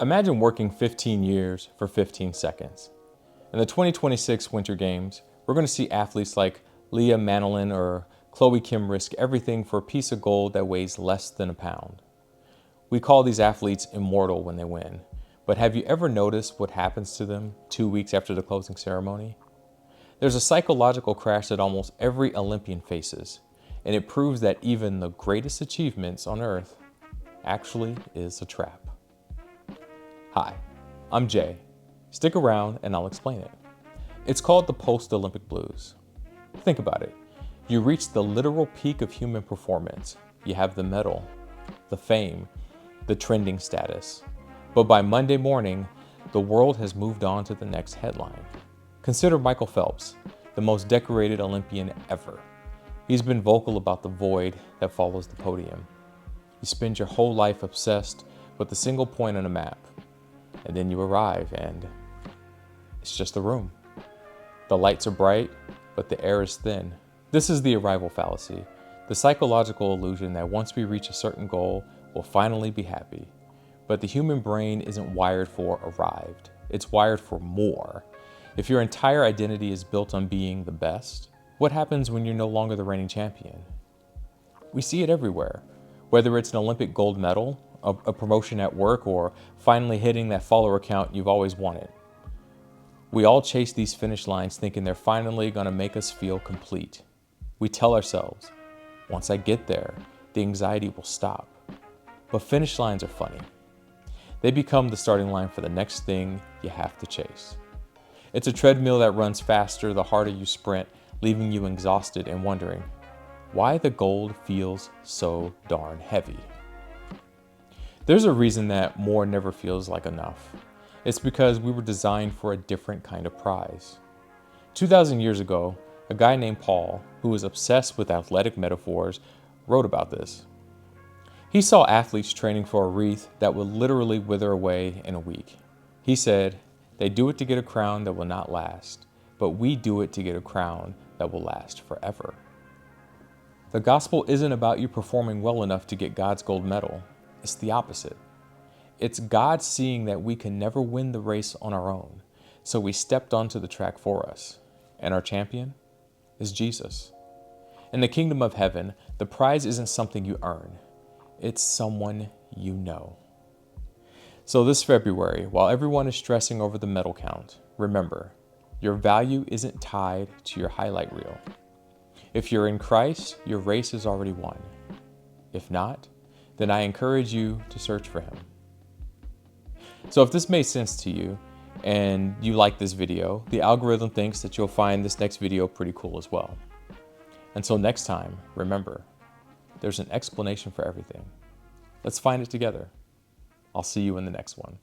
Imagine working 15 years for 15 seconds. In the 2026 Winter Games, we're going to see athletes like Ilia, Malinin, or Chloe Kim risk everything for a piece of gold that weighs less than a pound. We call these athletes immortal when they win, but have you ever noticed what happens to them 2 weeks after the closing ceremony? There's a psychological crash that almost every Olympian faces, and it proves that even the greatest achievements on Earth actually is a trap. Hi, I'm Jay. Stick around and I'll explain it. It's called the post-Olympic blues. Think about it. You reach the literal peak of human performance. You have the medal, the fame, the trending status. But by Monday morning, the world has moved on to the next headline. Consider Michael Phelps, the most decorated Olympian ever. He's been vocal about the void that follows the podium. You spend your whole life obsessed with a single point on a map. And then you arrive and it's just a room. The lights are bright, but the air is thin. This is the arrival fallacy, the psychological illusion that once we reach a certain goal, we'll finally be happy. But the human brain isn't wired for arrived. It's wired for more. If your entire identity is built on being the best, what happens when you're no longer the reigning champion? We see it everywhere, whether it's an Olympic gold medal, a promotion at work, or finally hitting that follower count you've always wanted. We all chase these finish lines thinking they're finally going to make us feel complete. We tell ourselves, once I get there, the anxiety will stop. But finish lines are funny. They become the starting line for the next thing you have to chase. It's a treadmill that runs faster the harder you sprint, leaving you exhausted and wondering why the gold feels so darn heavy. There's a reason that more never feels like enough. It's because we were designed for a different kind of prize. 2,000 years ago, a guy named Paul, who was obsessed with athletic metaphors, wrote about this. He saw athletes training for a wreath that would literally wither away in a week. He said, "They do it to get a crown that will not last, but we do it to get a crown that will last forever." The gospel isn't about you performing well enough to get God's gold medal. It's the opposite. It's God seeing that we can never win the race on our own, so we stepped onto the track for us. And our champion is Jesus. In the kingdom of heaven, the prize isn't something you earn. It's someone you know. So this February, while everyone is stressing over the medal count, remember, your value isn't tied to your highlight reel. If you're in Christ, your race is already won. If not, then I encourage you to search for him. So if this made sense to you and you like this video, the algorithm thinks that you'll find this next video pretty cool as well. Until next time, remember, there's an explanation for everything. Let's find it together. I'll see you in the next one.